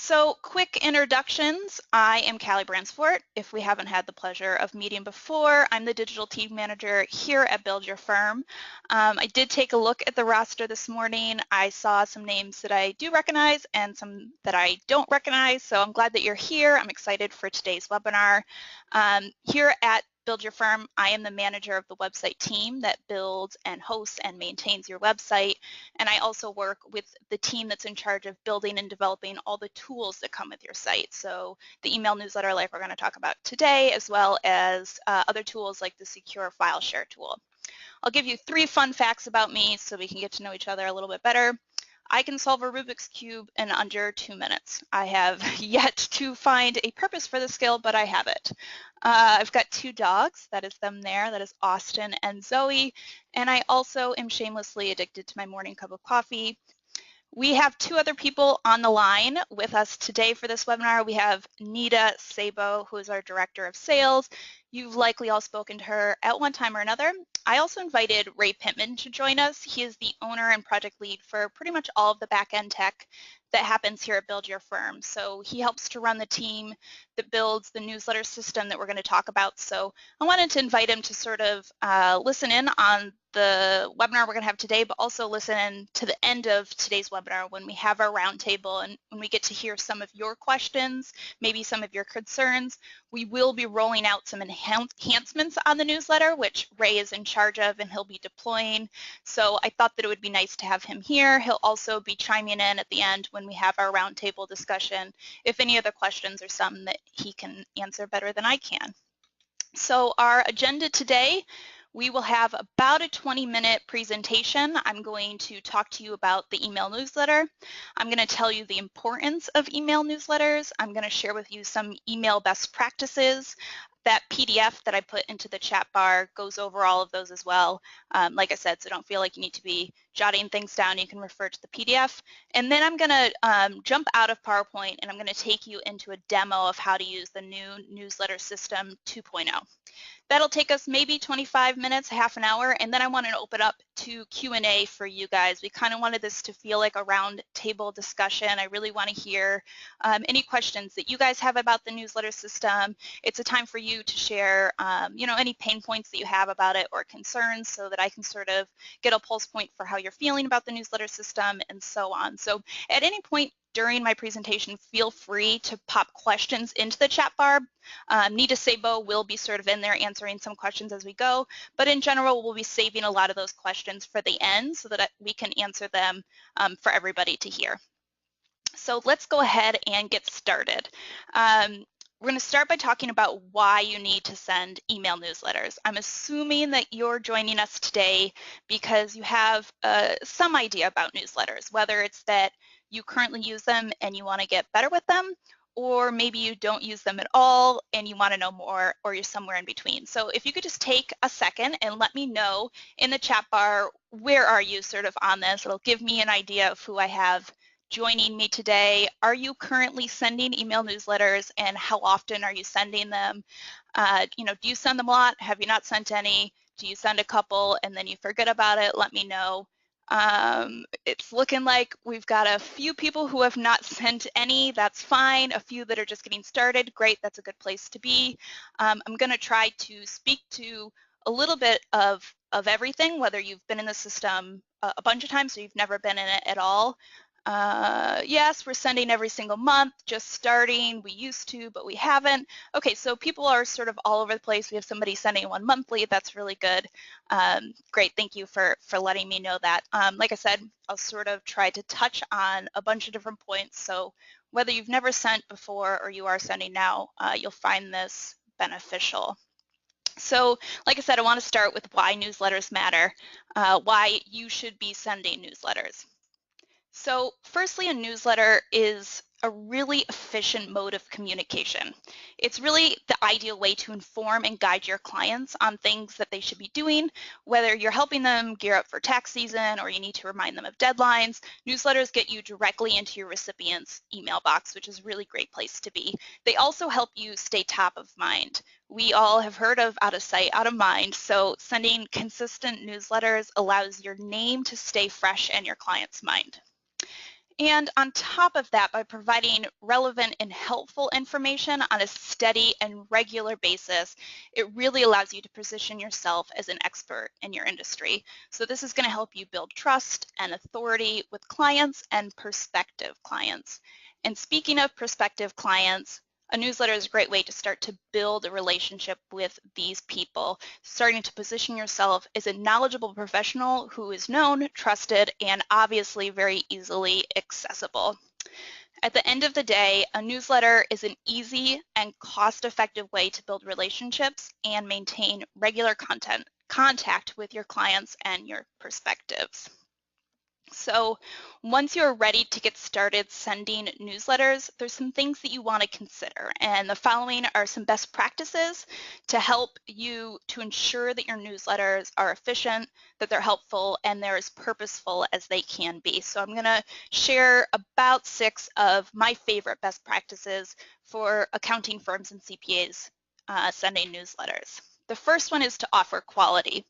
So, quick introductions. I am Callie Bransfort. If we haven't had the pleasure of meeting before, I'm the digital team manager here at Build Your Firm. I did take a look at the roster this morning. I saw some names that I do recognize and some that I don't recognize, so I'm glad that you're here. I'm excited for today's webinar. Here at Build Your Firm, I am the manager of the website team that builds and hosts and maintains your website. And I also work with the team that's in charge of building and developing all the tools that come with your site. So the email newsletter like we're going to talk about today, as well as other tools like the secure file share tool. I'll give you 3 fun facts about me so we can get to know each other a little bit better. I can solve a Rubik's Cube in under 2 minutes. I have yet to find a purpose for the skill, but I have it. I've got 2 dogs, that is them there, that is Austin and Zoe, and I also am shamelessly addicted to my morning cup of coffee. We have 2 other people on the line with us today for this webinar. We have Nita Sabo, who is our Director of Sales. You've likely all spoken to her at one time or another. I also invited Ray Pittman to join us. He is the owner and project lead for pretty much all of the back-end tech that happens here at Build Your Firm. So he helps to run the team that builds the newsletter system that we're going to talk about. So I wanted to invite him to sort of listen in on the webinar we're going to have today, but also listen in to the end of today's webinar when we have our roundtable and when we get to hear some of your questions, maybe some of your concerns. We will be rolling out some enhancements on the newsletter, which Ray is in charge of and he'll be deploying. So I thought that it would be nice to have him here. He'll also be chiming in at the end when we have our roundtable discussion, if any other questions are some that he can answer better than I can. So our agenda today, we will have about a 20-minute presentation. I'm going to talk to you about the email newsletter. I'm going to tell you the importance of email newsletters. I'm going to share with you some email best practices. That PDF that I put into the chat bar goes over all of those as well. Like I said, so don't feel like you need to be jotting things down. You can refer to the PDF. And then I'm going to jump out of PowerPoint and I'm going to take you into a demo of how to use the new newsletter system 2.0. That'll take us maybe 25 minutes, half an hour, and then I want to open up to Q&A for you guys. We kind of wanted this to feel like a round table discussion. I really want to hear any questions that you guys have about the newsletter system. It's a time for you to share, any pain points that you have about it or concerns so that I can sort of get a pulse point for how you're feeling about the newsletter system and so on. So at any point during my presentation, feel free to pop questions into the chat bar. Nita Sabo will be sort of in there answering some questions as we go, but in general, we'll be saving a lot of those questions for the end so that we can answer them for everybody to hear. So let's go ahead and get started. We're going to start by talking about why you need to send email newsletters. I'm assuming that you're joining us today because you have some idea about newsletters, whether it's that you currently use them and you want to get better with them, or maybe you don't use them at all and you want to know more, or you're somewhere in between. So if you could just take a second and let me know in the chat bar, where are you sort of on this? It'll give me an idea of who I have joining me today. Are you currently sending email newsletters and how often are you sending them? Do you send them a lot? Have you not sent any? Do you send a couple and then you forget about it? Let me know. It's looking like we've got a few people who have not sent any. That's fine. A few that are just getting started. Great. That's a good place to be. I'm going to try to speak to a little bit of everything, whether you've been in the system a bunch of times or you've never been in it at all. Yes, we're sending every single month, just starting. We used to, but we haven't. Okay, so people are sort of all over the place. We have somebody sending one monthly. That's really good. Great, thank you for letting me know that. Like I said, I'll sort of try to touch on a bunch of different points. So whether you've never sent before or you are sending now, you'll find this beneficial. So like I said, I want to start with why newsletters matter, why you should be sending newsletters. So firstly, a newsletter is a really efficient mode of communication. It's really the ideal way to inform and guide your clients on things that they should be doing, whether you're helping them gear up for tax season or you need to remind them of deadlines. Newsletters get you directly into your recipient's email box, which is a really great place to be. They also help you stay top of mind. We all have heard of out of sight, out of mind, so sending consistent newsletters allows your name to stay fresh in your client's mind. And on top of that, by providing relevant and helpful information on a steady and regular basis, it really allows you to position yourself as an expert in your industry. So this is going to help you build trust and authority with clients and prospective clients. And speaking of prospective clients, a newsletter is a great way to start to build a relationship with these people, starting to position yourself as a knowledgeable professional who is known, trusted, and obviously very easily accessible. At the end of the day, a newsletter is an easy and cost-effective way to build relationships and maintain regular contact with your clients and your prospectives. So once you're ready to get started sending newsletters, there's some things that you want to consider. And the following are some best practices to help you to ensure that your newsletters are efficient, that they're helpful, and they're as purposeful as they can be. So I'm going to share about 6 of my favorite best practices for accounting firms and CPAs sending newsletters. The first one is to offer quality.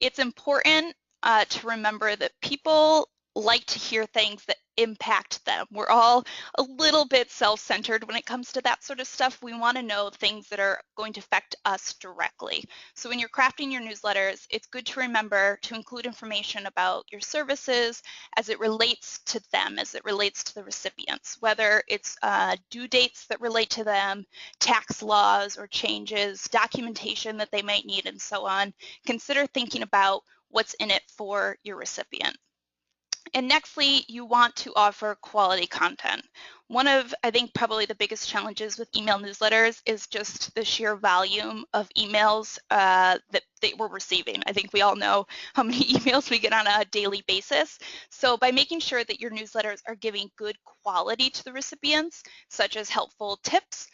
It's important to remember that people like to hear things that impact them. We're all a little bit self-centered when it comes to that sort of stuff. We want to know things that are going to affect us directly. So when you're crafting your newsletters, it's good to remember to include information about your services as it relates to them, as it relates to the recipients, whether it's due dates that relate to them, tax laws or changes, documentation that they might need, and so on. Consider thinking about what's in it for your recipient. And nextly, you want to offer quality content. One of, I think, probably the biggest challenges with email newsletters is just the sheer volume of emails that we're receiving. I think we all know how many emails we get on a daily basis. So by making sure that your newsletters are giving good quality to the recipients, such as helpful tips,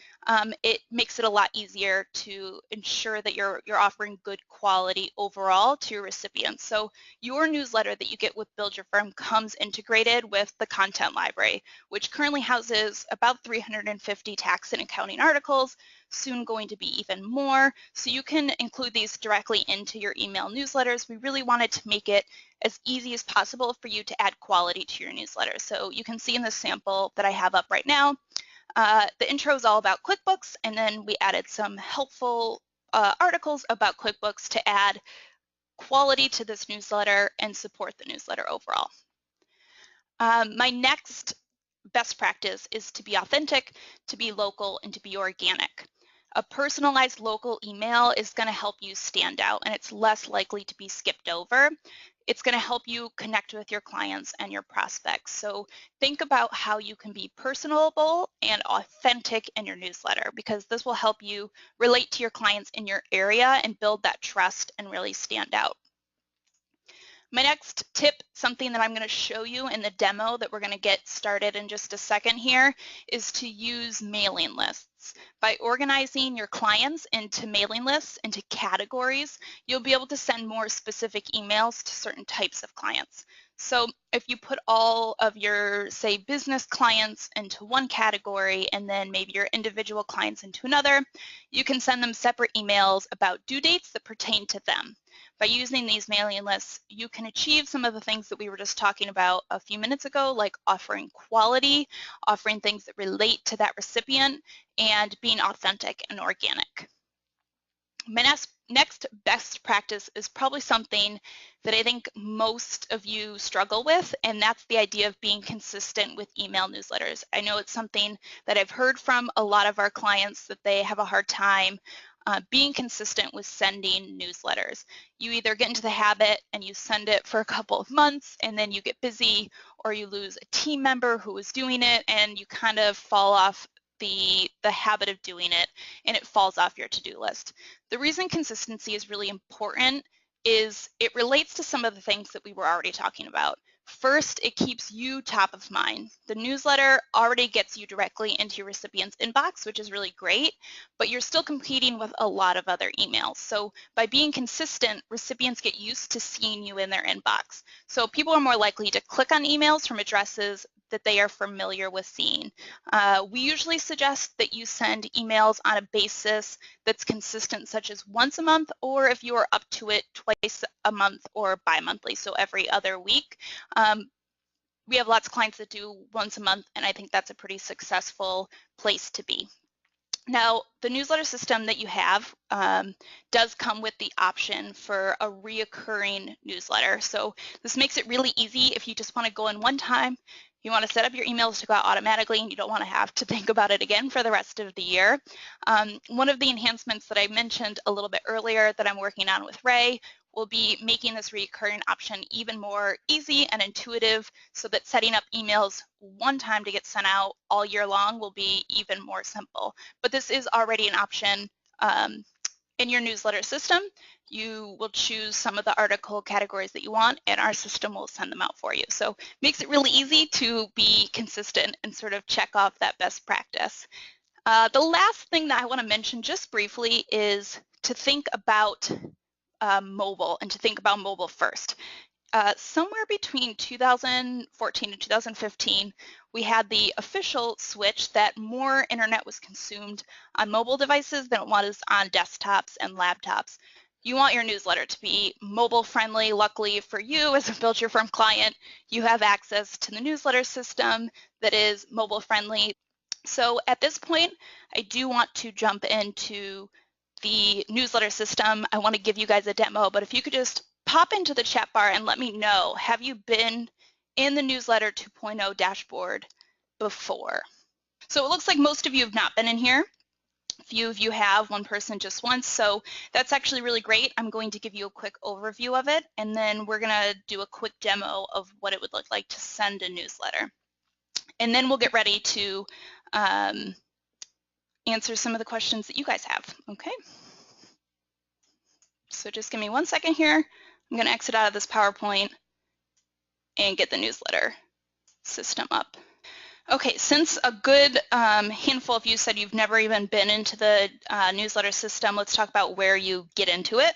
it makes it a lot easier to ensure that you're offering good quality overall to your recipients. So your newsletter that you get with Build Your Firm comes integrated with the content library, which currently houses about 350 tax and accounting articles, soon going to be even more. So you can include these directly into your email newsletters. We really wanted to make it as easy as possible for you to add quality to your newsletter. So you can see in the sample that I have up right now, the intro is all about QuickBooks, and then we added some helpful articles about QuickBooks to add quality to this newsletter and support the newsletter overall. My next best practice is to be authentic, to be local, and to be organic. A personalized local email is going to help you stand out, and it's less likely to be skipped over. It's going to help you connect with your clients and your prospects. So think about how you can be personable and authentic in your newsletter, because this will help you relate to your clients in your area and build that trust and really stand out. My next tip, something that I'm going to show you in the demo that we're going to get started in just a second here, is to use mailing lists. By organizing your clients into mailing lists, into categories, you'll be able to send more specific emails to certain types of clients. So if you put all of your, say, business clients into one category and then maybe your individual clients into another, you can send them separate emails about due dates that pertain to them. By using these mailing lists, you can achieve some of the things that we were just talking about a few minutes ago, like offering quality, offering things that relate to that recipient, and being authentic and organic. My next best practice is probably something that I think most of you struggle with, and that's the idea of being consistent with email newsletters. I know it's something that I've heard from a lot of our clients that they have a hard time being consistent with sending newsletters. You either get into the habit and you send it for a couple of months and then you get busy, or you lose a team member who was doing it and you kind of fall off the habit of doing it and it falls off your to-do list. The reason consistency is really important is it relates to some of the things that we were already talking about. First, it keeps you top of mind. The newsletter already gets you directly into your recipient's inbox, which is really great, but you're still competing with a lot of other emails. So by being consistent, recipients get used to seeing you in their inbox. So people are more likely to click on emails from addresses that they are familiar with seeing. We usually suggest that you send emails on a basis that's consistent, such as once a month, or if you are up to it, twice a month or bi-monthly, so every other week. we have lots of clients that do once a month, and I think that's a pretty successful place to be. Now, the newsletter system that you have does come with the option for a reoccurring newsletter. So this makes it really easy if you just want to go in one time, you want to set up your emails to go out automatically, and you don't want to have to think about it again for the rest of the year. One of the enhancements that I mentioned a little bit earlier that I'm working on with Ray will be making this recurring option even more easy and intuitive, so that setting up emails one time to get sent out all year long will be even more simple. But this is already an option in your newsletter system. You will choose some of the article categories that you want, and our system will send them out for you. So it makes it really easy to be consistent and sort of check off that best practice. The last thing that I want to mention just briefly is to think about mobile, and to think about mobile first. Somewhere between 2014 and 2015, we had the official switch that more internet was consumed on mobile devices than it was on desktops and laptops. You want your newsletter to be mobile friendly. Luckily for you as a Build Your Firm client, you have access to the newsletter system that is mobile friendly. So at this point, I do want to jump into the newsletter system. I want to give you guys a demo, but if you could just pop into the chat bar and let me know, have you been in the newsletter 2.0 dashboard before? So it looks like most of you have not been in here. A few of you have, one person just once, so that's actually really great. I'm going to give you a quick overview of it, and then we're going to do a quick demo of what it would look like to send a newsletter. And then we'll get ready to answer some of the questions that you guys have, okay? So just give me 1 second here. I'm going to exit out of this PowerPoint and get the newsletter system up. Okay, since a good handful of you said you've never even been into the newsletter system, let's talk about where you get into it.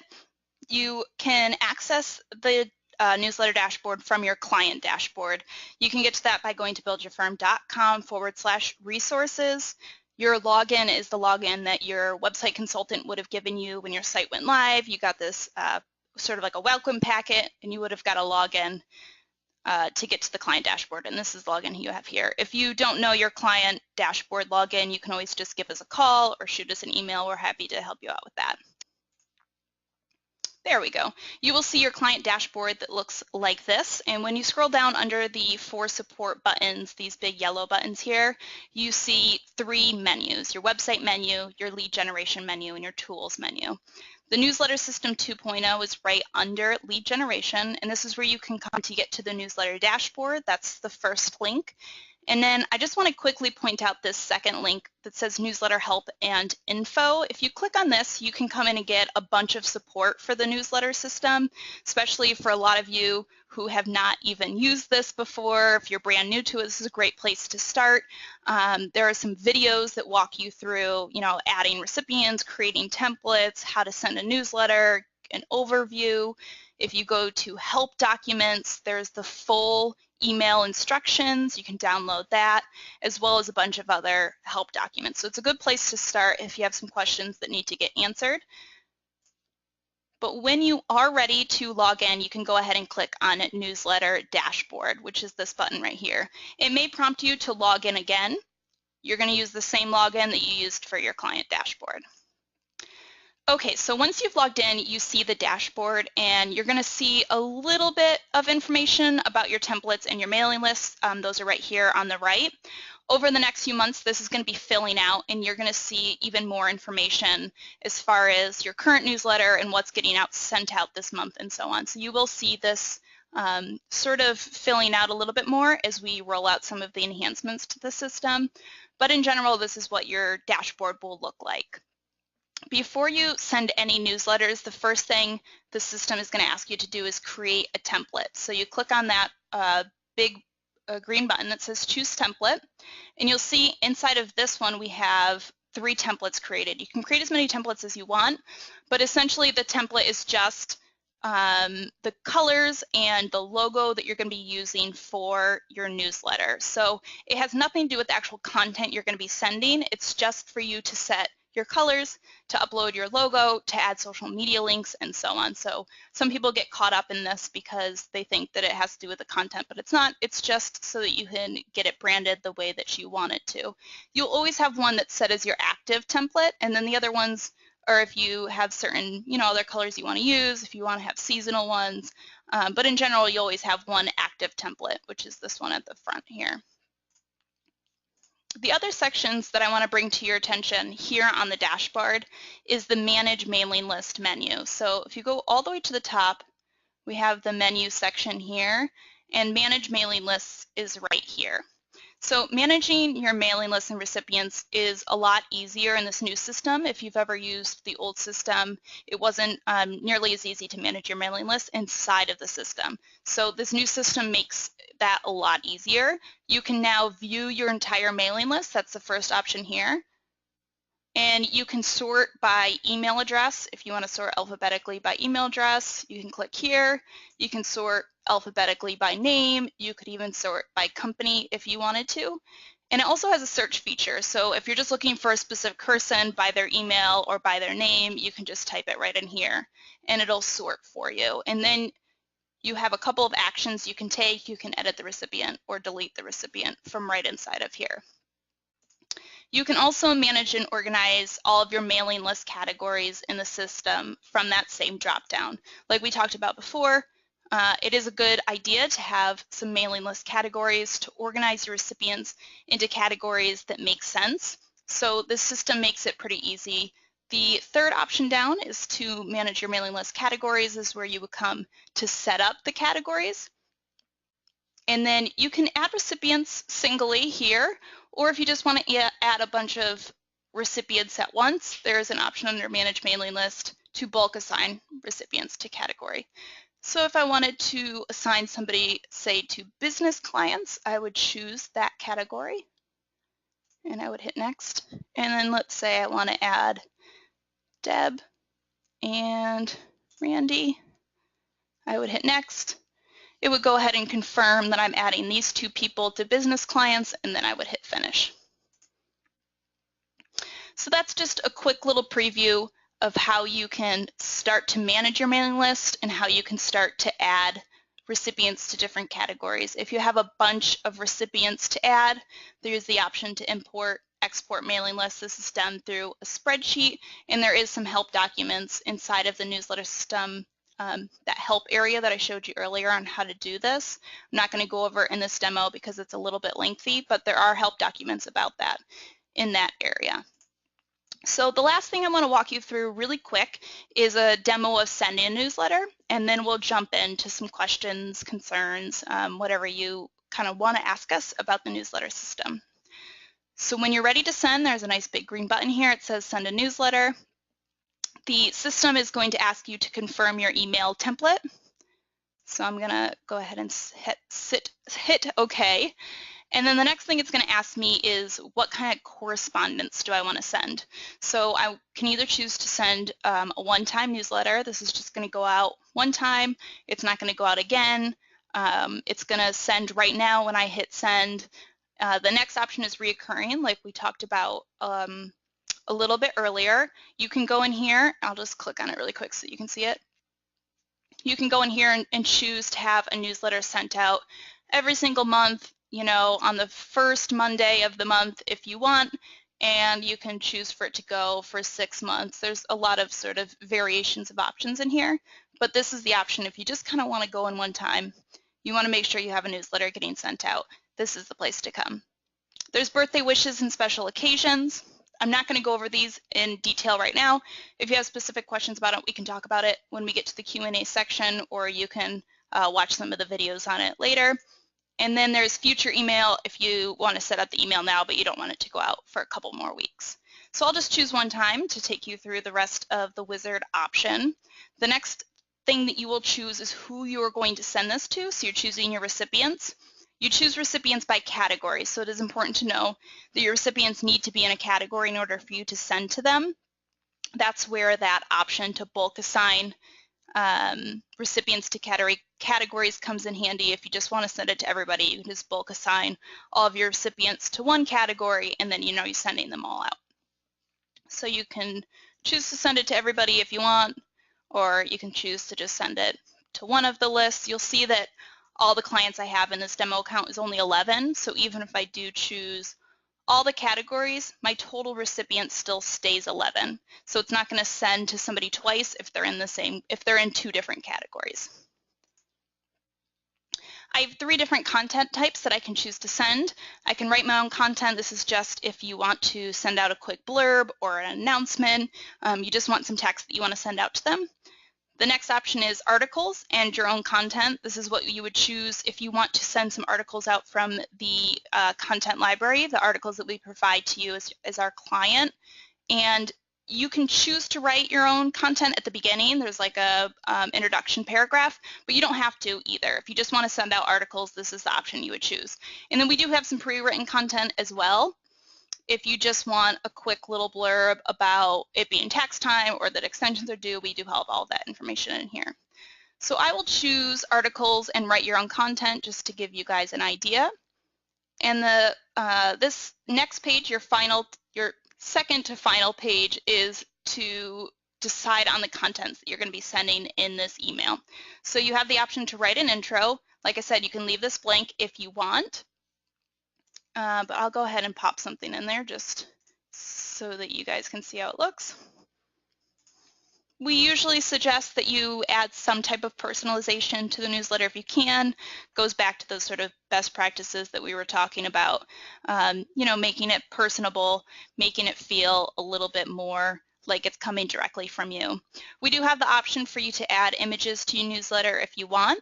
You can access the newsletter dashboard from your client dashboard. You can get to that by going to buildyourfirm.com/resources. Your login is the login that your website consultant would have given you when your site went live. You got this sort of like a welcome packet, and you would have got a login to get to the client dashboard, and this is the login you have here. If you don't know your client dashboard login, you can always just give us a call or shoot us an email. We're happy to help you out with that. There we go. You will see your client dashboard that looks like this, and when you scroll down under the 4 support buttons, these big yellow buttons here, you see 3 menus: your website menu, your lead generation menu, and your tools menu. The newsletter system 2.0 is right under lead generation, and this is where you can come to get to the newsletter dashboard. That's the first link. And then I just want to quickly point out this second link that says newsletter help and info. If you click on this, you can come in and get a bunch of support for the newsletter system, especially for a lot of you who have not even used this before. If you're brand new to it, this is a great place to start. There are some videos that walk you through, adding recipients, creating templates, how to send a newsletter, an overview. If you go to help documents, there's the full email instructions. You can download that, as well as a bunch of other help documents. So it's a good place to start if you have some questions that need to get answered. But when you are ready to log in, you can go ahead and click on Newsletter Dashboard, which is this button right here. It may prompt you to log in again. You're going to use the same login that you used for your client dashboard. Okay, so once you've logged in, you see the dashboard, and you're going to see a little bit of information about your templates and your mailing lists. Those are right here on the right. Over the next few months, this is going to be filling out, and you're going to see even more information as far as your current newsletter and what's getting sent out this month and so on. So you will see this sort of filling out a little bit more as we roll out some of the enhancements to the system. But in general, this is what your dashboard will look like. Before you send any newsletters, the first thing the system is going to ask you to do is create a template. So you click on that big green button that says Choose Template, and you'll see inside of this one we have 3 templates created. You can create as many templates as you want, but essentially the template is just the colors and the logo that you're going to be using for your newsletter. So it has nothing to do with the actual content you're going to be sending. It's just for you to set your colors, to upload your logo, to add social media links, and so on. So some people get caught up in this because they think that it has to do with the content, but it's not. It's just so that you can get it branded the way that you want it to. You'll always have one that's set as your active template, and then the other ones are if you have certain, other colors you want to use, if you want to have seasonal ones. But in general, you always have one active template, which is this one at the front here. The other sections that I want to bring to your attention here on the dashboard is the Manage Mailing List menu. So if you go all the way to the top, we have the menu section here, and Manage Mailing Lists is right here. So managing your mailing lists and recipients is a lot easier in this new system. If you've ever used the old system, it wasn't nearly as easy to manage your mailing list inside of the system. So this new system makes that a lot easier. You can now view your entire mailing list. That's the first option here. And you can sort by email address. If you want to sort alphabetically by email address, you can click here. You can sort alphabetically by name. You could even sort by company if you wanted to. And it also has a search feature. So if you're just looking for a specific person by their email or by their name, you can just type it right in here and it'll sort for you. And then you have a couple of actions you can take. You can edit the recipient or delete the recipient from right inside of here. You can also manage and organize all of your mailing list categories in the system from that same drop-down. Like we talked about before, it is a good idea to have some mailing list categories to organize your recipients into categories that make sense. So this system makes it pretty easy. The third option down is to manage your mailing list categories. This is where you would come to set up the categories. And then you can add recipients singly here, or if you just want to add a bunch of recipients at once, there's an option under Manage Mailing List to bulk assign recipients to category. So if I wanted to assign somebody, say, to business clients, I would choose that category, and I would hit Next. And then let's say I want to add Deb and Randy. I would hit Next. It would go ahead and confirm that I'm adding these two people to business clients, and then I would hit Finish. So that's just a quick little preview of how you can start to manage your mailing list and how you can start to add recipients to different categories. If you have a bunch of recipients to add, there's the option to import, export mailing lists. This is done through a spreadsheet, and there is some help documents inside of the newsletter system, that help area that I showed you earlier on how to do this. I'm not going to go over in this demo because it's a little bit lengthy, but there are help documents about that in that area. So the last thing I want to walk you through really quick is a demo of sending a newsletter, and then we'll jump into some questions, concerns, whatever you kind of want to ask us about the newsletter system. So when you're ready to send, there's a nice big green button here. It says send a newsletter. The system is going to ask you to confirm your email template. So I'm going to go ahead and hit OK. And then the next thing it's going to ask me is what kind of correspondence do I want to send. So I can either choose to send a one-time newsletter. This is just going to go out one time. It's not going to go out again. It's going to send right now when I hit send. The next option is reoccurring, like we talked about a little bit earlier. You can go in here. I'll just click on it really quick so you can see it. You can go in here and choose to have a newsletter sent out every single month, on the first Monday of the month if you want, and you can choose for it to go for 6 months. There's a lot of sort of variations of options in here, but this is the option if you just kind of want to go in one time. You want to make sure you have a newsletter getting sent out. This is the place to come. There's birthday wishes and special occasions. I'm not going to go over these in detail right now. If you have specific questions about it, we can talk about it when we get to the Q&A section, or you can watch some of the videos on it later. And then there's future email if you want to set up the email now, but you don't want it to go out for a couple more weeks. So I'll just choose one time to take you through the rest of the wizard option. The next thing that you will choose is who you are going to send this to. So you're choosing your recipients. You choose recipients by category, so it is important to know that your recipients need to be in a category in order for you to send to them. That's where that option to bulk assign recipients to categories comes in handy. If you just want to send it to everybody, you can just bulk assign all of your recipients to one category, and then you're sending them all out. So you can choose to send it to everybody if you want, or you can choose to just send it to one of the lists. You'll see that all the clients I have in this demo account is only 11, so even if I do choose all the categories, my total recipient still stays 11. So it's not going to send to somebody twice if they're in two different categories. I have 3 different content types that I can choose to send. I can write my own content. This is just if you want to send out a quick blurb or an announcement. You just want some text that you want to send out to them. The next option is articles and your own content. This is what you would choose if you want to send some articles out from the content library, the articles that we provide to you as our client. And you can choose to write your own content at the beginning. There's like a introduction paragraph, but you don't have to either. If you just want to send out articles, this is the option you would choose. And then we do have some pre-written content as well. If you just want a quick little blurb about it being tax time or that extensions are due, we do have all that information in here. So I will choose articles and write your own content just to give you guys an idea. And this next page, your second to final page, is to decide on the contents that you're going to be sending in this email. So you have the option to write an intro. Like I said, you can leave this blank if you want, but I'll go ahead and pop something in there just so that you guys can see how it looks. We usually suggest that you add some type of personalization to the newsletter if you can. Goes back to those sort of best practices that we were talking about. Making it personable, making it feel a little bit more like it's coming directly from you. We do have the option for you to add images to your newsletter if you want.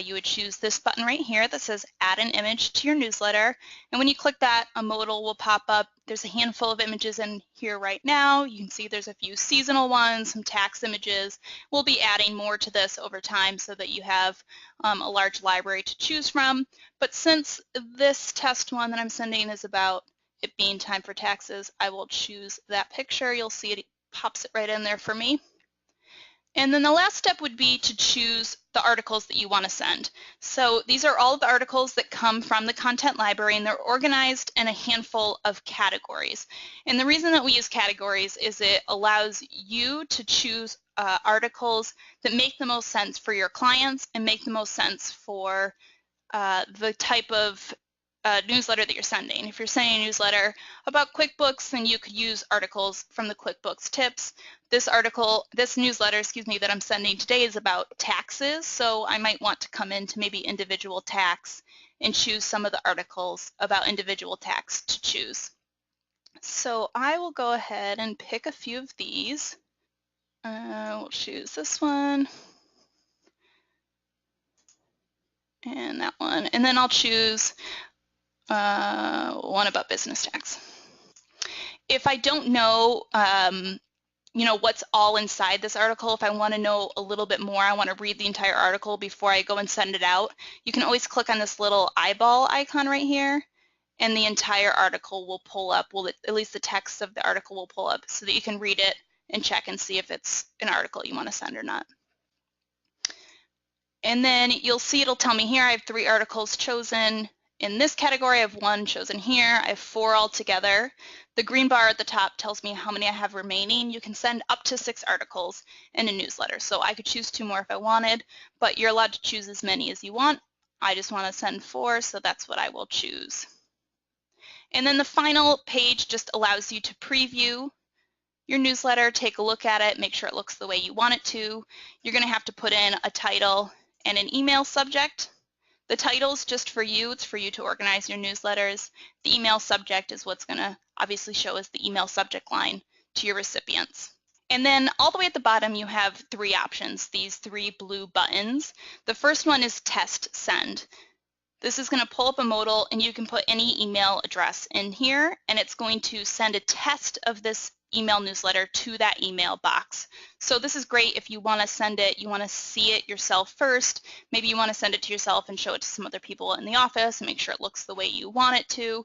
You would choose this button right here that says add an image to your newsletter, and when you click that, a modal will pop up. There's a handful of images in here right now. You can see there's a few seasonal ones, some tax images. We'll be adding more to this over time so that you have a large library to choose from, but since this test one that I'm sending is about it being time for taxes, I will choose that picture. You'll see it pops it right in there for me. And then the last step would be to choose the articles that you want to send. So these are all of the articles that come from the content library, and they're organized in a handful of categories. And the reason that we use categories is it allows you to choose articles that make the most sense for your clients and make the most sense for the type of newsletter that you're sending. If you're sending a newsletter about QuickBooks, then you could use articles from the QuickBooks tips. This newsletter, that I'm sending today is about taxes, so I might want to come into maybe individual tax and choose some of the articles about individual tax to choose. So I will go ahead and pick a few of these. We'll choose this one and that one, and then I'll choose one about business tax. If I don't know, what's all inside this article, if I want to know a little bit more, I want to read the entire article before I go and send it out, you can always click on this little eyeball icon right here, and the entire article will pull up, at least the text of the article will pull up so that you can read it and check and see if it's an article you want to send or not. And then you'll see it'll tell me here I have 3 articles chosen. In this category, I have 1 chosen here. I have 4 altogether. The green bar at the top tells me how many I have remaining. You can send up to 6 articles in a newsletter. So I could choose 2 more if I wanted, but you're allowed to choose as many as you want. I just want to send 4, so that's what I will choose. And then the final page just allows you to preview your newsletter, take a look at it, make sure it looks the way you want it to. You're going to have to put in a title and an email subject. The title's just for you. It's for you to organize your newsletters. The email subject is what's going to obviously show as the email subject line to your recipients. And then all the way at the bottom, you have 3 options, these 3 blue buttons. The first one is test send. This is going to pull up a modal, and you can put any email address in here, and it's going to send a test of this email newsletter to that email box. So this is great if you want to send it, you want to see it yourself first. Maybe you want to send it to yourself and show it to some other people in the office and make sure it looks the way you want it to.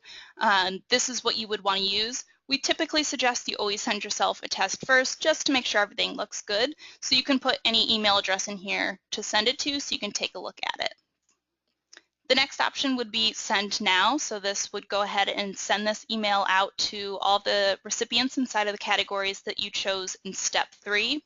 This is what you would want to use. We typically suggest you always send yourself a test first just to make sure everything looks good. So you can put any email address in here to send it to so you can take a look at it. The next option would be send now. So this would go ahead and send this email out to all the recipients inside of the categories that you chose in step 3.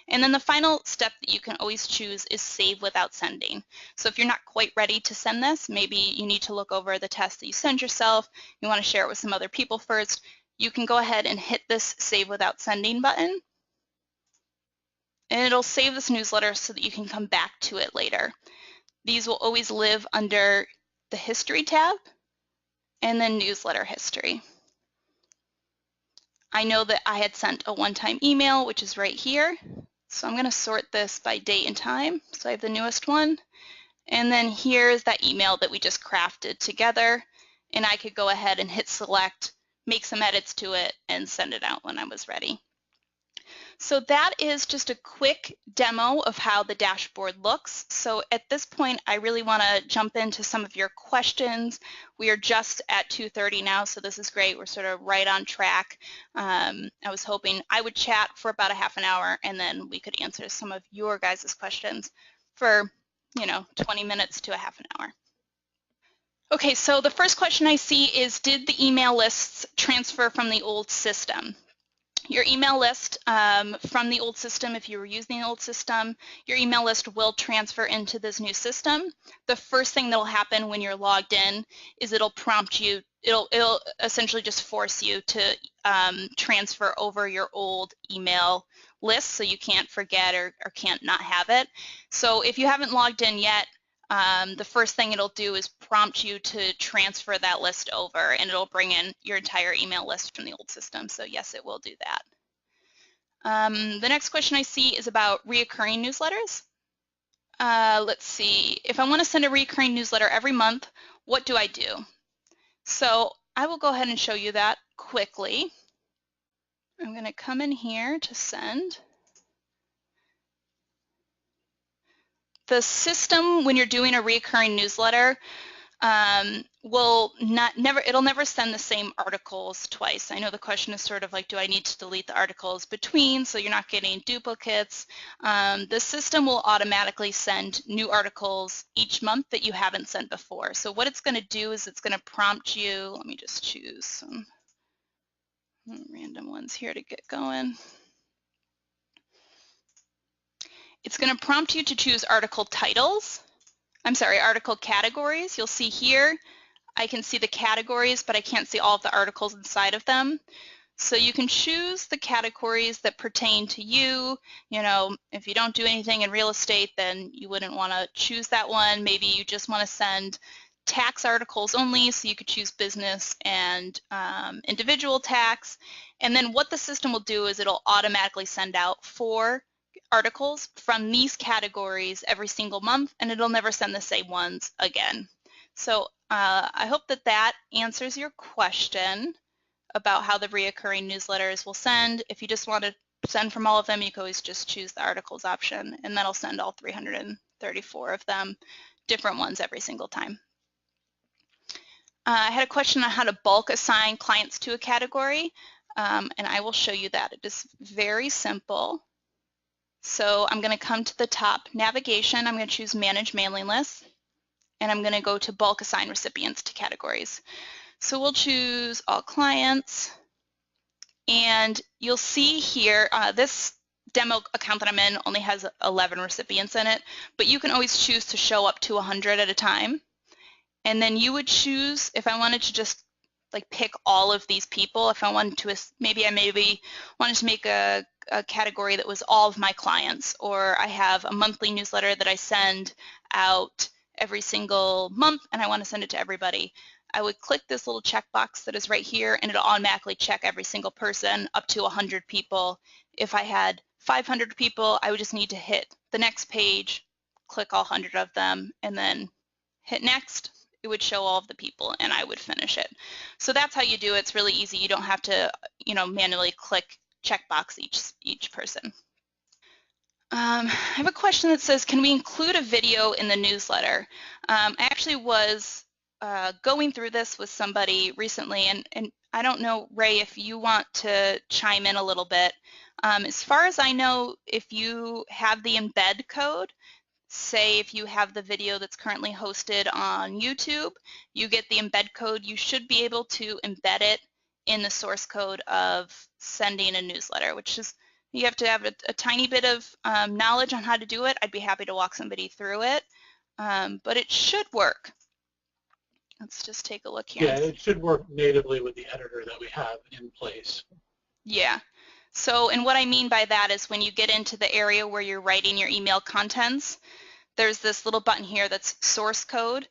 And then the final step that you can always choose is save without sending. So if you're not quite ready to send this, maybe you need to look over the test that you send yourself, you want to share it with some other people first, you can go ahead and hit this save without sending button. And it'll save this newsletter so that you can come back to it later. These will always live under the History tab and then Newsletter History. I know that I had sent a one-time email, which is right here. So I'm going to sort this by date and time. So I have the newest one. And then here's that email that we just crafted together. And I could go ahead and hit select, make some edits to it, and send it out when I was ready. So that is just a quick demo of how the dashboard looks. So at this point, I really want to jump into some of your questions. We are just at 2:30 now, so this is great. We're sort of right on track. I was hoping I would chat for about a half an hour, and then we could answer some of your guys' questions for, 20 minutes to a half an hour. Okay, so the first question I see is, did the email lists transfer from the old system? Your email list from the old system, if you were using the old system, your email list will transfer into this new system. The first thing that will happen when you're logged in is it'll prompt you, it'll essentially just force you to transfer over your old email list so you can't forget or can't not have it. So if you haven't logged in yet, the first thing it'll do is prompt you to transfer that list over, and it'll bring in your entire email list from the old system. So yes, it will do that. The next question I see is about reoccurring newsletters. Let's see. If I want to send a recurring newsletter every month, what do I do? So I will go ahead and show you that quickly. I'm going to come in here to send. The system, when you're doing a recurring newsletter, it'll never send the same articles twice. I know the question is sort of like, do I need to delete the articles between so you're not getting duplicates? The system will automatically send new articles each month that you haven't sent before. So what it's going to do is it's going to prompt you. Let me just choose some random ones here to get going. It's going to prompt you to choose article categories. You'll see here, I can see the categories, but I can't see all of the articles inside of them. So you can choose the categories that pertain to you. If you don't do anything in real estate, then you wouldn't want to choose that one. Maybe you just want to send tax articles only, so you could choose business and individual tax. And then what the system will do is it'll automatically send out 4 articles from these categories every single month, and it'll never send the same ones again. So I hope that answers your question about how the reoccurring newsletters will send. If you just want to send from all of them, you can always just choose the articles option, and that'll send all 334 of them, different ones every single time. I had a question on how to bulk assign clients to a category, and I will show you that. It is very simple. So I'm going to come to the top navigation. I'm going to choose Manage Mailing Lists, and I'm going to go to Bulk Assign Recipients to Categories. So we'll choose All Clients, and you'll see here this demo account that I'm in only has 11 recipients in it, but you can always choose to show up to 100 at a time. And then you would choose, if I wanted to just pick all of these people, if I wanted to, maybe wanted to make a category that was all of my clients, or I have a monthly newsletter that I send out every single month and I want to send it to everybody. I would click this little checkbox that is right here, and it'll automatically check every single person up to 100 people. If I had 500 people, I would just need to hit the next page, click all 100 of them, and then hit next. It would show all of the people, and I would finish it. So that's how you do it. It's really easy. You don't have to, manually click checkbox each person. I have a question that says, can we include a video in the newsletter? I actually was going through this with somebody recently, and I don't know, Ray, if you want to chime in a little bit. As far as I know, if you have the embed code, say if you have the video that's currently hosted on YouTube, you get the embed code, you should be able to embed it in the source code of sending a newsletter, which is, you have to have a tiny bit of knowledge on how to do it. I'd be happy to walk somebody through it, but it should work. Let's just take a look here. Yeah, it should work natively with the editor that we have in place. Yeah. So, and what I mean by that is when you get into the area where you're writing your email contents, there's this little button here that's source code.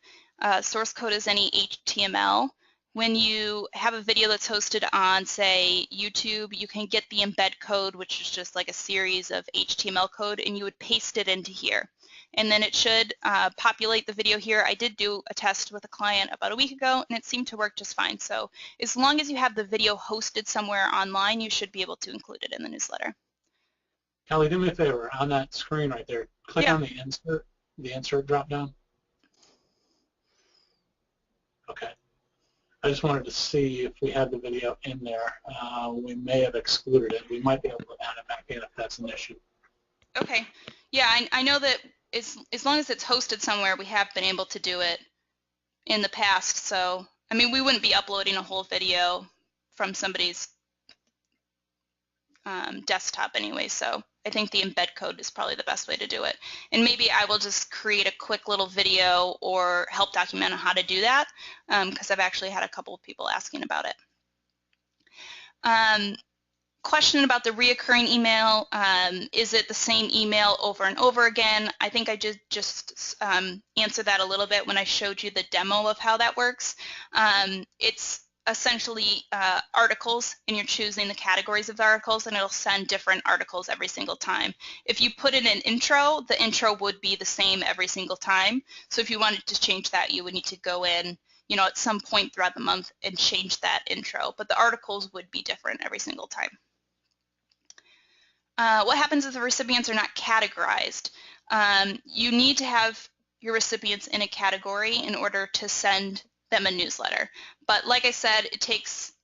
Source code is any HTML. When you have a video that's hosted on, say, YouTube, you can get the embed code, which is just like a series of HTML code, and you would paste it into here. And then it should populate the video here. I did do a test with a client about a week ago, and it seemed to work just fine. So as long as you have the video hosted somewhere online, you should be able to include it in the newsletter. Kelly, do me a favor. On that screen right there, click on the insert drop down. Okay. I just wanted to see if we had the video in there. We may have excluded it. We might be able to add it back in if that's an issue. Okay. Yeah, I know that as long as it's hosted somewhere, we have been able to do it in the past. So, I mean, we wouldn't be uploading a whole video from somebody's desktop anyway. So I think the embed code is probably the best way to do it. And maybe I will just create a quick little video or help document on how to do that, because I've actually had a couple of people asking about it. Question about the reoccurring email. Is it the same email over and over again? I think I just answered that a little bit when I showed you the demo of how that works. It's essentially articles, and you're choosing the categories of the articles, and it'll send different articles every single time. If you put in an intro, the intro would be the same every single time. So if you wanted to change that, you would need to go in, you know, at some point throughout the month and change that intro. But the articles would be different every single time. What happens if the recipients are not categorized? You need to have your recipients in a category in order to send them a newsletter. But like I said, it takes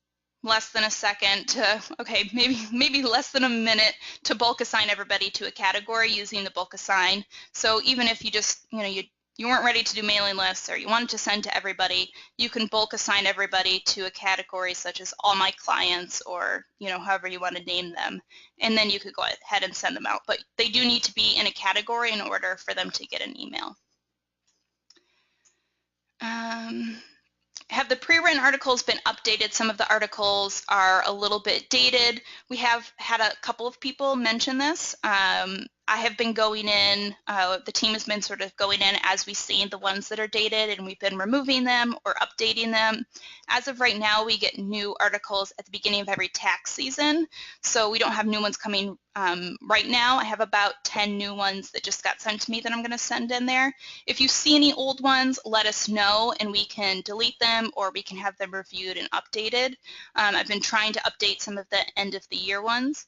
less than a second to, okay, maybe less than a minute to bulk assign everybody to a category using the bulk assign. So even if you just, you know, you weren't ready to do mailing lists or you wanted to send to everybody, you can bulk assign everybody to a category such as all my clients, or, you know, however you want to name them, and then you could go ahead and send them out. But they do need to be in a category in order for them to get an email. Have the pre-written articles been updated? Some of the articles are a little bit dated. We have had a couple of people mention this. I have been going in, the team has been sort of going in as we see the ones that are dated, and we've been removing them or updating them. As of right now, we get new articles at the beginning of every tax season, so we don't have new ones coming right now. I have about 10 new ones that just got sent to me that I'm going to send in there. If you see any old ones, let us know and we can delete them, or we can have them reviewed and updated. I've been trying to update some of the end of the year ones.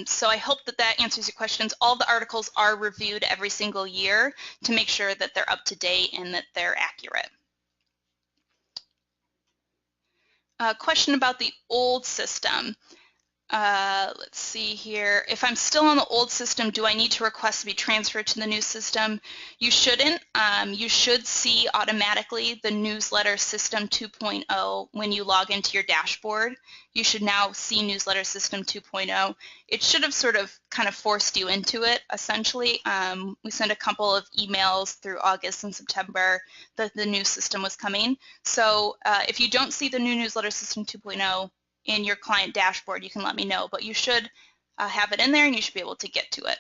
So I hope that that answers your questions. All the articles are reviewed every single year to make sure that they're up to date and that they're accurate. Question about the old system. Let's see here. If I'm still on the old system, do I need to request to be transferred to the new system? You shouldn't. You should see automatically the newsletter system 2.0 when you log into your dashboard. You should now see newsletter system 2.0. It should have sort of kind of forced you into it, essentially. We sent a couple of emails through August and September that the new system was coming. So if you don't see the new newsletter system 2.0 in your client dashboard, you can let me know, but you should have it in there and you should be able to get to it.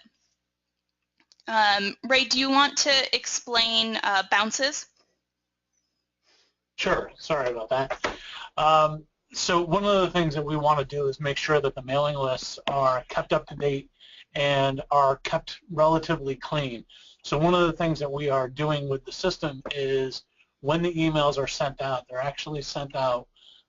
Ray, do you want to explain bounces? Sure, sorry about that. So one of the things that we want to do is make sure that the mailing lists are kept up to date and are kept relatively clean. So one of the things that we are doing with the system is when the emails are sent out, they're actually sent out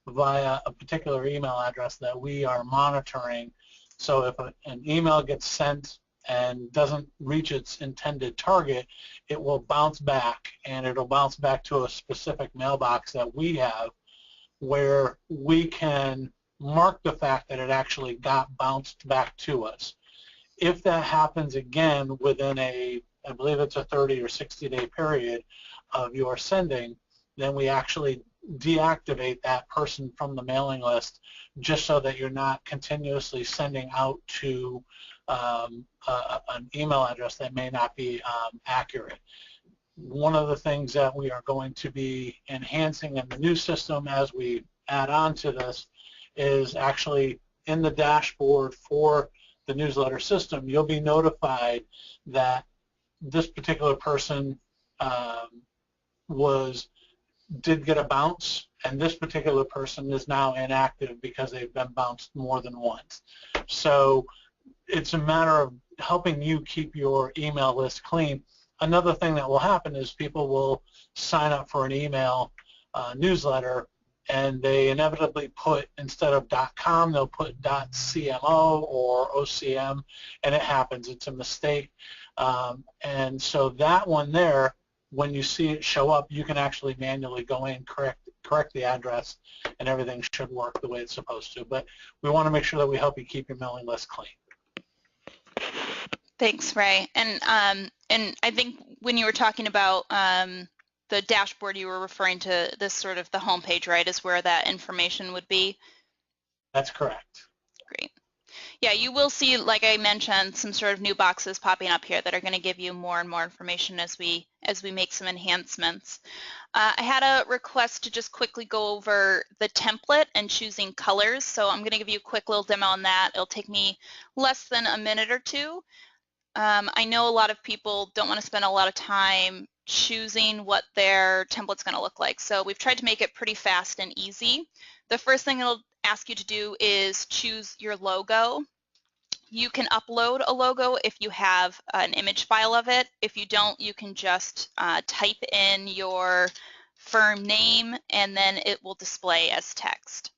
via a particular email address that we are monitoring. So if an email gets sent and doesn't reach its intended target, it will bounce back, and it'll bounce back to a specific mailbox that we have where we can mark the fact that it actually got bounced back to us. If that happens again within a I believe it's a 30 or 60-day period of your sending, then we actually deactivate that person from the mailing list just so that you're not continuously sending out to an email address that may not be accurate. One of the things that we are going to be enhancing in the new system as we add on to this is actually in the dashboard for the newsletter system, you'll be notified that this particular person did get a bounce, and this particular person is now inactive because they've been bounced more than once. So it's a matter of helping you keep your email list clean. Another thing that will happen is people will sign up for an email newsletter, and they inevitably put, instead of .com, they'll put .cmo or OCM, and it happens. It's a mistake. And so that one there, when you see it show up, you can actually manually go in, correct the address, and everything should work the way it's supposed to. But we want to make sure that we help you keep your mailing list clean. Thanks, Ray. And I think when you were talking about the dashboard, you were referring to this sort of the home page, right, is where that information would be? That's correct. Great. Yeah, you will see, like I mentioned, some sort of new boxes popping up here that are going to give you more and more information as we make some enhancements. I had a request to just quickly go over the template and choosing colors, so I'm going to give you a quick little demo on that. It'll take me less than a minute or two. I know a lot of people don't want to spend a lot of time choosing what their template's going to look like, so we've tried to make it pretty fast and easy. The first thing it'll ask you to do is choose your logo. You can upload a logo if you have an image file of it. If you don't, you can just type in your firm name, and then it will display as text.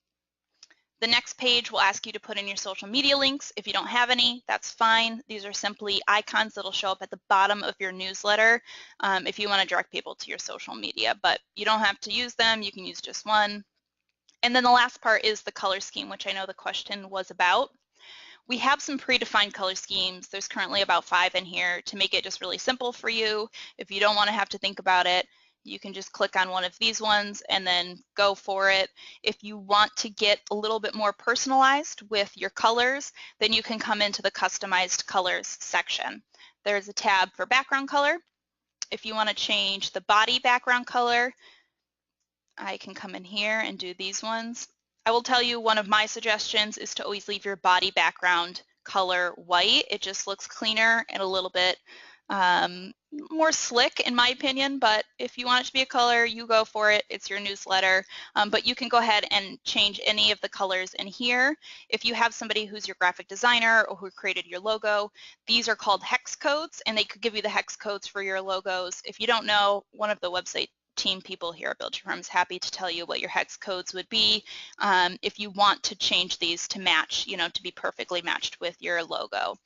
The next page will ask you to put in your social media links. If you don't have any, that's fine. These are simply icons that will show up at the bottom of your newsletter if you want to direct people to your social media, but you don't have to use them. You can use just one. And then the last part is the color scheme, which I know the question was about. We have some predefined color schemes. There's currently about 5 in here to make it just really simple for you. If you don't want to have to think about it, you can just click on one of these ones and then go for it. If you want to get a little bit more personalized with your colors, then you can come into the customized colors section. There's a tab for background color. If you want to change the body background color, I can come in here and do these ones. I will tell you, one of my suggestions is to always leave your body background color white. It just looks cleaner and a little bit more slick, in my opinion, but if you want it to be a color, you go for it. It's your newsletter, but you can go ahead and change any of the colors in here. If you have somebody who's your graphic designer or who created your logo, these are called hex codes, and they could give you the hex codes for your logos. If you don't know, one of the website team people here at Build Your Firm is happy to tell you what your hex codes would be if you want to change these to match, to be perfectly matched with your logo.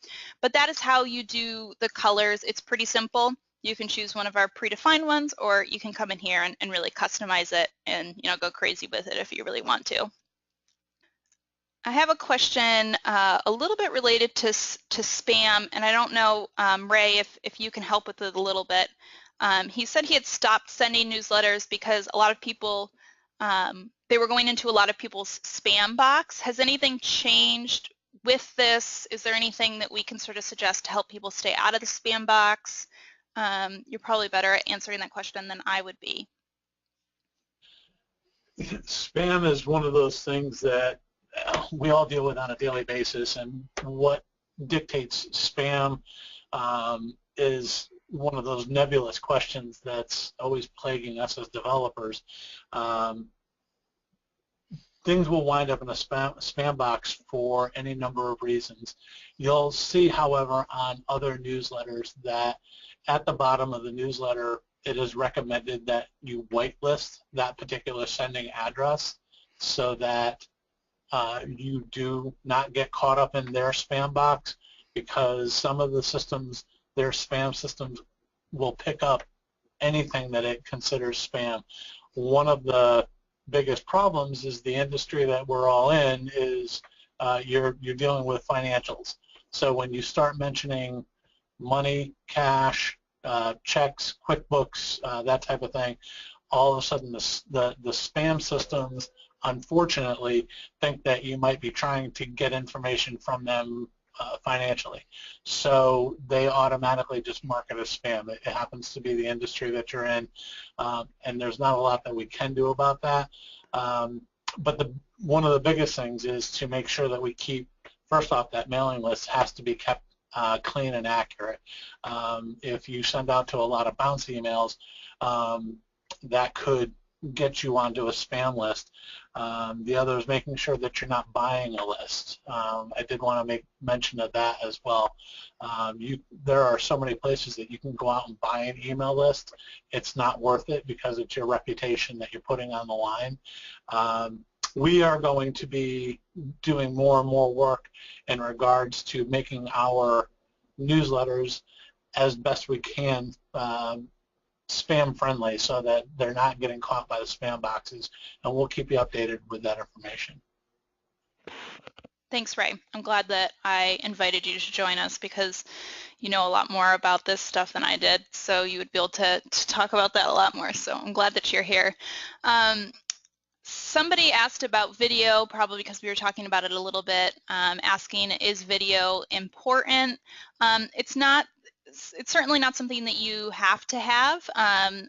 But that is how you do the colors. It's pretty simple. You can choose one of our predefined ones, or you can come in here and really customize it and go crazy with it if you really want to. I have a question a little bit related to spam, and I don't know, Ray, if you can help with it a little bit. He said he had stopped sending newsletters because a lot of people, they were going into a lot of people's spam box. Has anything changed with this? Is there anything that we can sort of suggest to help people stay out of the spam box? You're probably better at answering that question than I would be. Spam is one of those things that we all deal with on a daily basis, and what dictates spam is one of those nebulous questions that's always plaguing us as developers. Things will wind up in a spam box for any number of reasons. You'll see, however, on other newsletters that at the bottom of the newsletter, it is recommended that you whitelist that particular sending address so that you do not get caught up in their spam box, because some of the systems, their spam systems, will pick up anything that it considers spam. One of the biggest problems is the industry that we're all in is you're dealing with financials. So when you start mentioning money, cash, checks, QuickBooks, that type of thing, all of a sudden the spam systems, unfortunately, think that you might be trying to get information from them financially. So they automatically just mark it as spam. It happens to be the industry that you're in, and there's not a lot that we can do about that. But one of the biggest things is to make sure that we keep, first off, that mailing list has to be kept clean and accurate. If you send out to a lot of bounce emails, that could get you onto a spam list. The other is making sure that you're not buying a list. I did want to make mention of that as well. There are so many places that you can go out and buy an email list. It's not worth it because it's your reputation that you're putting on the line. We are going to be doing more and more work in regards to making our newsletters as best we can spam friendly so that they're not getting caught by the spam boxes, and we'll keep you updated with that information. Thanks, Ray. I'm glad that I invited you to join us because you know a lot more about this stuff than I did, so you would be able to talk about that a lot more, so I'm glad that you're here. Somebody asked about video, probably because we were talking about it a little bit, asking, is video important? It's certainly not something that you have to have,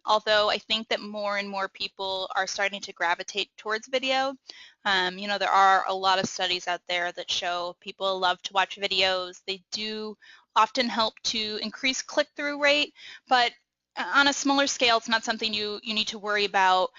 although I think that more and more people are starting to gravitate towards video. You know, there are a lot of studies out there that show people love to watch videos. They do often help to increase click-through rate, but on a smaller scale, it's not something you need to worry about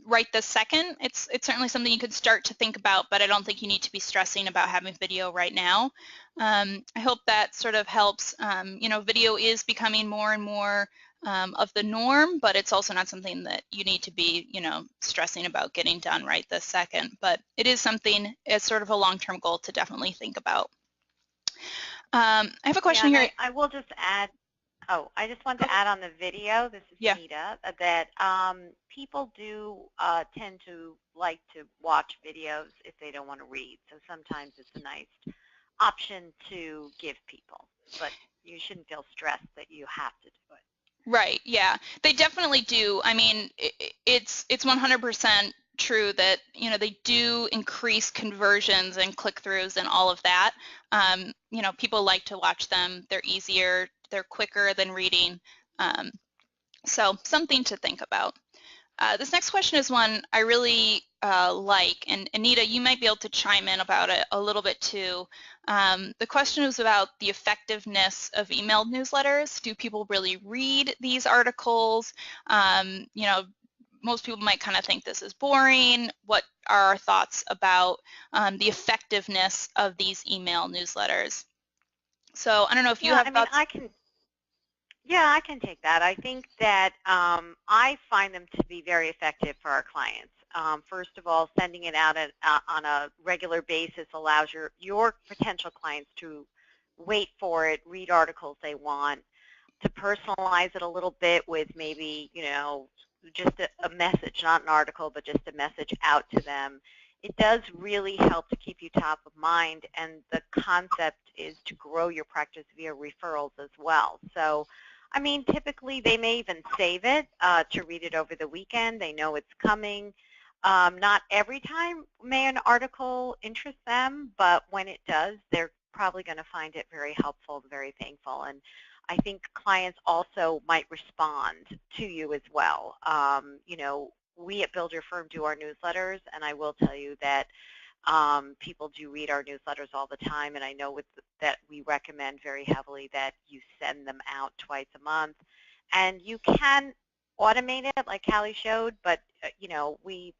right this second. It's certainly something you could start to think about, but I don't think you need to be stressing about having video right now. I hope that sort of helps. You know, video is becoming more and more of the norm, but it's also not something that you need to be, you know, stressing about getting done right this second. But it is something, as sort of a long-term goal to definitely think about. I have a question here. I will just add. Oh, I just wanted to add on the video, this is Nita, that people do tend to like to watch videos if they don't want to read. So sometimes it's a nice option to give people, but you shouldn't feel stressed that you have to do it. Right, yeah. They definitely do. I mean, it's 100% true that, you know, they do increase conversions and click-throughs and all of that. You know, people like to watch them. They're easier. They're quicker than reading. So something to think about. This next question is one I really like, and Anita, you might be able to chime in about it a little bit too. The question is about the effectiveness of emailed newsletters. Do people really read these articles? You know, most people might kind of think this is boring. What are our thoughts about the effectiveness of these email newsletters? So I don't know if you have thoughts. I can take that. I think that I find them to be very effective for our clients. First of all, sending it out on a regular basis allows your potential clients to wait for it, read articles they want, to personalize it a little bit with maybe, you know, just a message, not an article, but just a message out to them. It does really help to keep you top of mind, and the concept is to grow your practice via referrals as well. So, I mean, typically they may even save it to read it over the weekend. They know it's coming. Not every time may an article interest them, but when it does, they're probably going to find it very helpful, very thankful. And I think clients also might respond to you as well. You know, we at Build Your Firm do our newsletters, and I will tell you that people do read our newsletters all the time, and I know that we recommend very heavily that you send them out twice a month. And you can automate it like Callie showed, but you know, Hugh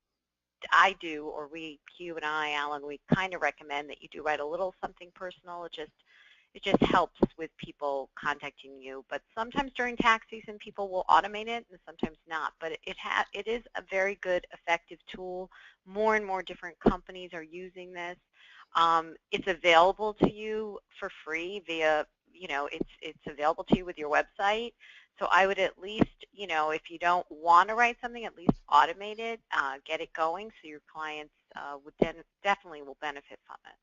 and I, Alan, we kind of recommend that you do write a little something personal. It just helps with people contacting you. But sometimes during tax season, people will automate it, and sometimes not. But it is a very good, effective tool. More and more different companies are using this. It's available to you for free via, you know, it's available to you with your website. So I would at least, you know, if you don't want to write something, at least automate it, get it going, so your clients definitely will benefit from it.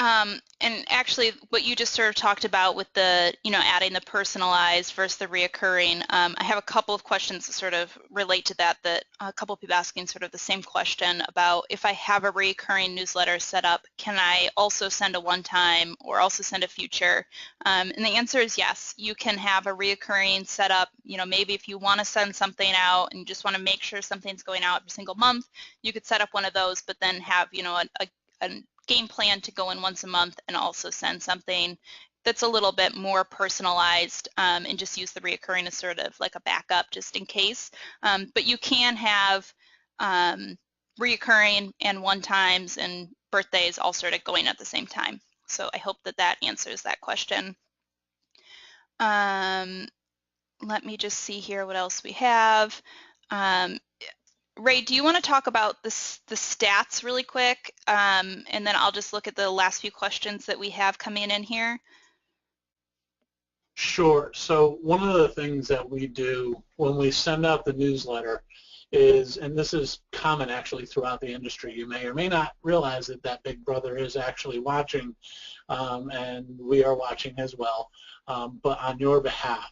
And actually, what you just sort of talked about with the, adding the personalized versus the reoccurring, I have a couple of questions that sort of relate to that, a couple of people asking sort of the same question about if I have a reoccurring newsletter set up, can I also send a one-time or also send a future? And the answer is yes. You can have a reoccurring setup. Maybe if you want to send something out and you just want to make sure something's going out every single month, you could set up one of those, but then have, a game plan to go in once a month and also send something that's a little bit more personalized, and just use the reoccurring as sort of like a backup just in case. But you can have reoccurring and one-times and birthdays all sort of going at the same time. So I hope that answers that question. Let me just see here what else we have. Ray, do you want to talk about the stats really quick, and then I'll just look at the last few questions that we have coming in here? Sure. So one of the things that we do when we send out the newsletter is, and this is common actually throughout the industry, you may or may not realize that Big Brother is actually watching, and we are watching as well, but on your behalf.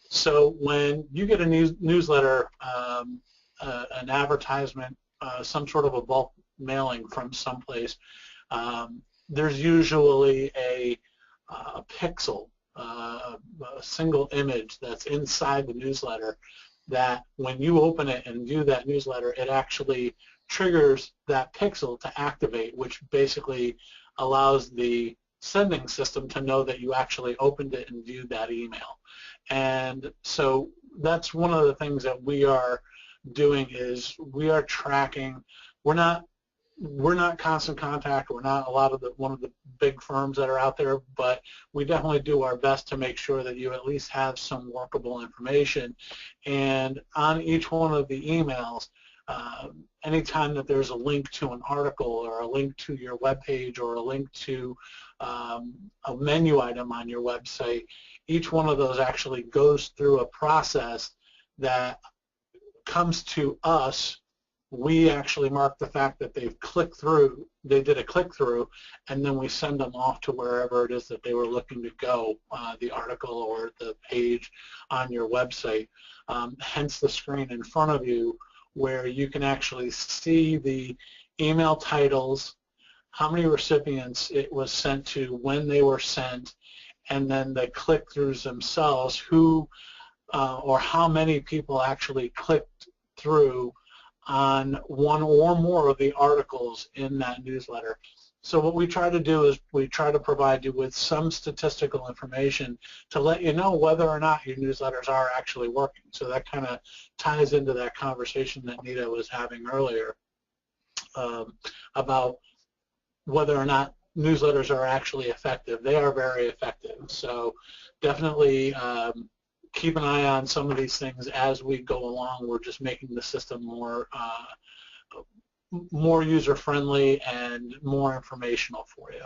So when you get a newsletter, an advertisement, some sort of a bulk mailing from someplace, there's usually a pixel, a single image that's inside the newsletter that when you open it and view that newsletter, it actually triggers that pixel to activate, which basically allows the sending system to know that you actually opened it and viewed that email. And so that's one of the things that we are doing is we are tracking. We're not Constant Contact. We're not one of the big firms that are out there, but we definitely do our best to make sure that you at least have some workable information. And on each one of the emails, anytime that there's a link to an article or a link to your web page or a link to a menu item on your website, each one of those actually goes through a process that comes to us. We actually mark the fact that they've clicked through, they did a click-through, and then we send them off to wherever it is that they were looking to go, the article or the page on your website. Hence the screen in front of you where you can actually see the email titles, how many recipients it was sent to, when they were sent, and then the click-throughs themselves, who or how many people actually clicked through on one or more of the articles in that newsletter. So what we try to do is we try to provide you with some statistical information to let you know whether or not your newsletters are actually working. So that kind of ties into that conversation that Nita was having earlier about whether or not newsletters are actually effective. They are very effective. So definitely keep an eye on some of these things as we go along. We're just making the system more user-friendly and more informational for you.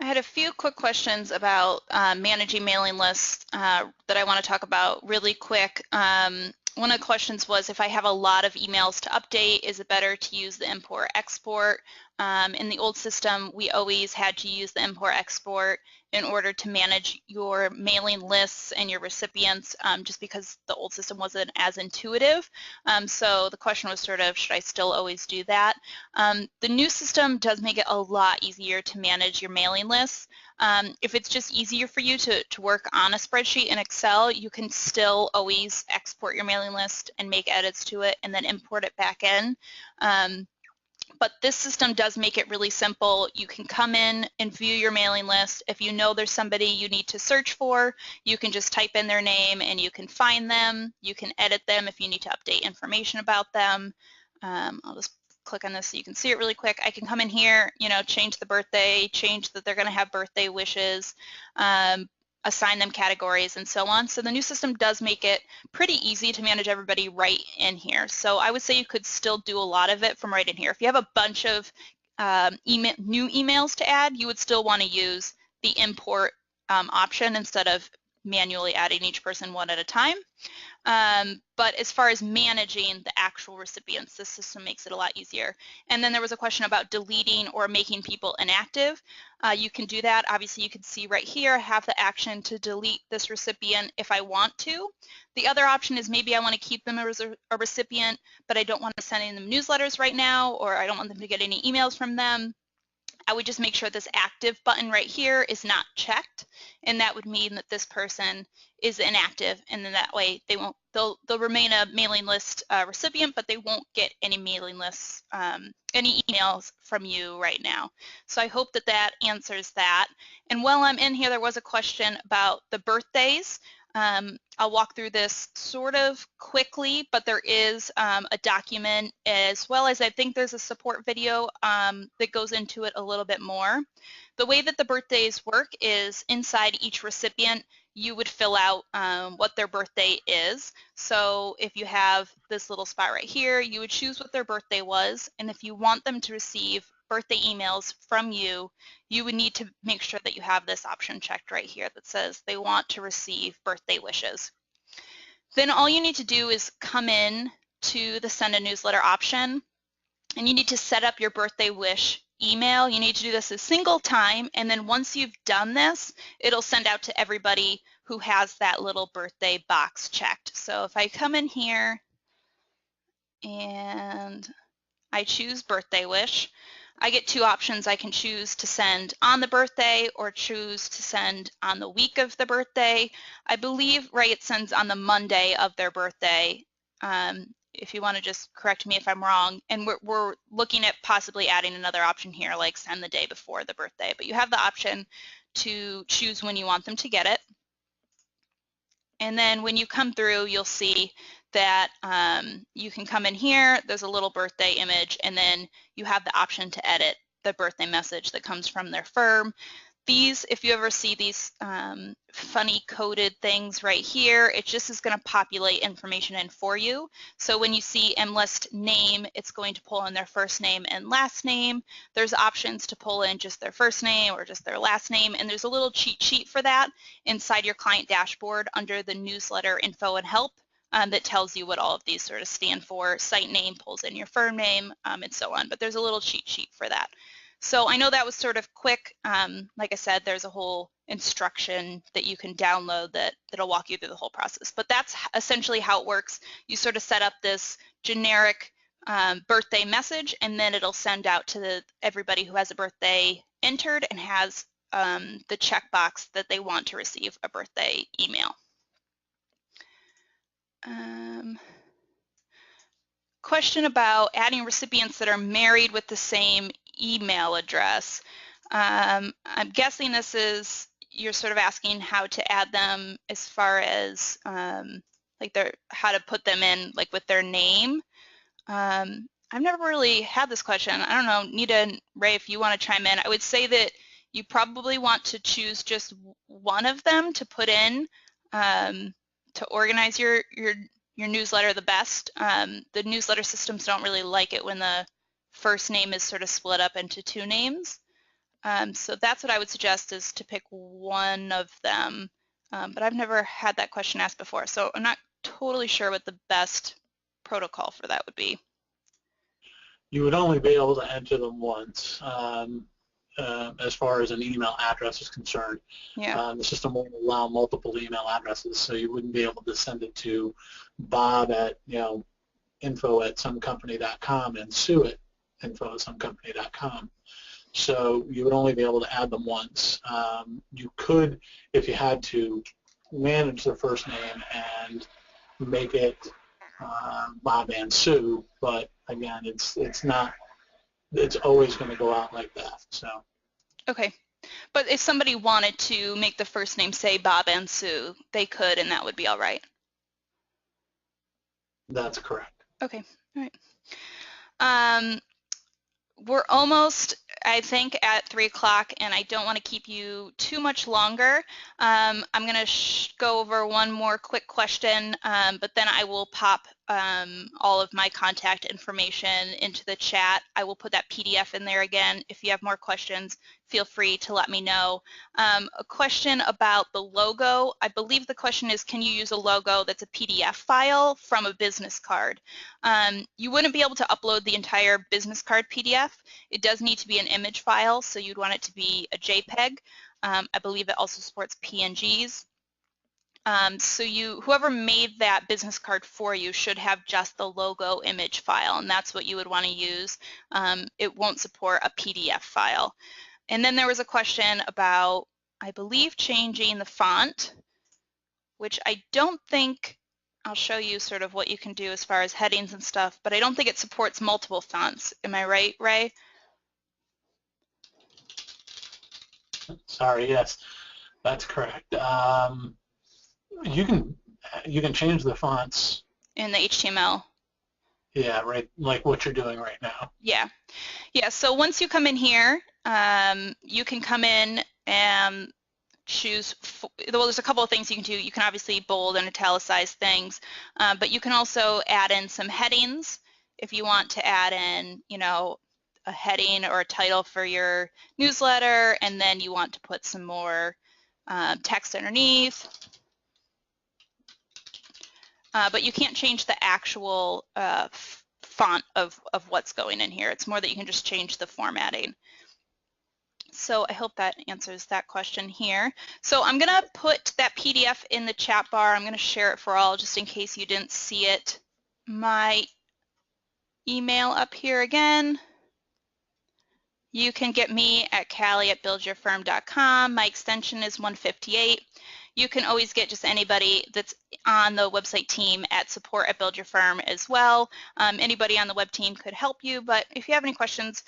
I had a few quick questions about managing mailing lists that I want to talk about really quick. One of the questions was, if I have a lot of emails to update, is it better to use the import-export? In the old system, we always had to use the import-export in order to manage your mailing lists and your recipients, just because the old system wasn't as intuitive. So the question was sort of, should I still always do that? The new system does make it a lot easier to manage your mailing lists. If it's just easier for you to work on a spreadsheet in Excel, you can still always export your mailing list and make edits to it and then import it back in. But this system does make it really simple. You can come in and view your mailing list. If you know there's somebody you need to search for, you can just type in their name and you can find them. You can edit them if you need to update information about them. I'll just click on this so you can see it really quick. I can come in here, change the birthday, change that they're going to have birthday wishes, assign them categories, and so on. So the new system does make it pretty easy to manage everybody right in here. So I would say you could still do a lot of it from right in here. If you have a bunch of new emails to add, you would still want to use the import option instead of manually adding each person one at a time. But as far as managing the actual recipients, this system makes it a lot easier. And then there was a question about deleting or making people inactive. You can do that. Obviously, you can see right here, I have the action to delete this recipient if I want to. The other option is maybe I want to keep them as a recipient, but I don't want to send them newsletters right now, or I don't want them to get any emails from them. I would just make sure this active button right here is not checked, and that would mean that this person is inactive, and then that way they'll remain a mailing list recipient, but they won't get any mailing lists, any emails from you right now. So I hope that that answers that. And while I'm in here, there was a question about the birthdays. I'll walk through this sort of quickly, but there is a document, as well as I think there's a support video that goes into it a little bit more. The way that the birthdays work is inside each recipient, you would fill out what their birthday is. So if you have this little spot right here, you would choose what their birthday was, and if you want them to receive birthday emails from you, you would need to make sure that you have this option checked right here that says they want to receive birthday wishes. Then all you need to do is come in to the send a newsletter option, and you need to set up your birthday wish email. You need to do this a single time, and then once you've done this, it'll send out to everybody who has that little birthday box checked. So if I come in here and I choose birthday wish, I get two options. I can choose to send on the birthday or choose to send on the week of the birthday. I believe, right, it sends on the Monday of their birthday. If you want to just correct me if I'm wrong. And we're looking at possibly adding another option here, like send the day before the birthday. But you have the option to choose when you want them to get it. And then when you come through, you'll see that you can come in here, there's a little birthday image, and then you have the option to edit the birthday message that comes from their firm. These, if you ever see these funny coded things right here, it just is going to populate information in for you. So when you see MList name, it's going to pull in their first name and last name. There's options to pull in just their first name or just their last name, and there's a little cheat sheet for that inside your client dashboard under the newsletter info and help. That tells you what all of these sort of stand for. Site name pulls in your firm name, and so on. But there's a little cheat sheet for that. So I know that was sort of quick. Like I said, there's a whole instruction that you can download that'll walk you through the whole process. But that's essentially how it works. You sort of set up this generic birthday message, and then it'll send out to everybody who has a birthday entered and has the checkbox that they want to receive a birthday email. Question about adding recipients that are married with the same email address. I'm guessing this is, you're sort of asking how to add them as far as like how to put them in like with their name. I've never really had this question. I don't know, Nita and Ray, if you want to chime in. I would say that you probably want to choose just one of them to put in to organize your newsletter the best. The newsletter systems don't really like it when the first name is sort of split up into two names. So that's what I would suggest, is to pick one of them. But I've never had that question asked before, so I'm not totally sure what the best protocol for that would be. You would only be able to enter them once. As far as an email address is concerned. Yeah. The system won't allow multiple email addresses, so you wouldn't be able to send it to Bob at, info@somecompany.com and Sue at info@somecompany.com. So you would only be able to add them once. You could, if you had to, manage the first name and make it Bob and Sue, but again, it's not. It's always going to go out like that. So. Okay, but if somebody wanted to make the first name say Bob and Sue, they could, and that would be all right. That's correct. Okay, all right. We're almost, I think, at 3 o'clock, and I don't want to keep you too much longer. I'm going to go over one more quick question, but then I will pop all of my contact information into the chat. I will put that PDF in there again. If you have more questions, feel free to let me know. A question about the logo. I believe the question is, can you use a logo that's a PDF file from a business card? You wouldn't be able to upload the entire business card PDF. It does need to be an image file, so you'd want it to be a JPEG. I believe it also supports PNGs. So whoever made that business card for you should have just the logo image file, and that's what you would want to use. It won't support a PDF file. And then there was a question about, I believe, changing the font, which I don't think, I'll show you sort of what you can do as far as headings and stuff, but I don't think it supports multiple fonts. Am I right, Ray? Sorry, yes, that's correct. You can change the fonts In the HTML. Yeah, right, like what you're doing right now. Yeah. So once you come in here, you can come in and choose, well, there's a couple of things you can do. You can obviously bold and italicize things, but you can also add in some headings if you want to add in, a heading or a title for your newsletter, and then you want to put some more text underneath. But you can't change the actual font of what's going in here. It's more that you can just change the formatting. So I hope that answers that question here. So I'm going to put that PDF in the chat bar. I'm going to share it for all just in case you didn't see it. My email up here again. You can get me at Callie@buildyourfirm.com. My extension is 158. You can always get just anybody that's on the website team at support@buildyourfirm as well. Anybody on the web team could help you, but if you have any questions,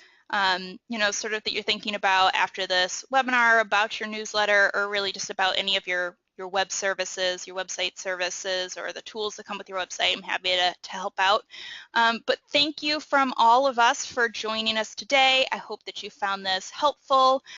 sort of that you're thinking about after this webinar, about your newsletter, or really just about any of your web services, your website services, or the tools that come with your website, I'm happy to help out. But thank you from all of us for joining us today. I hope that you found this helpful.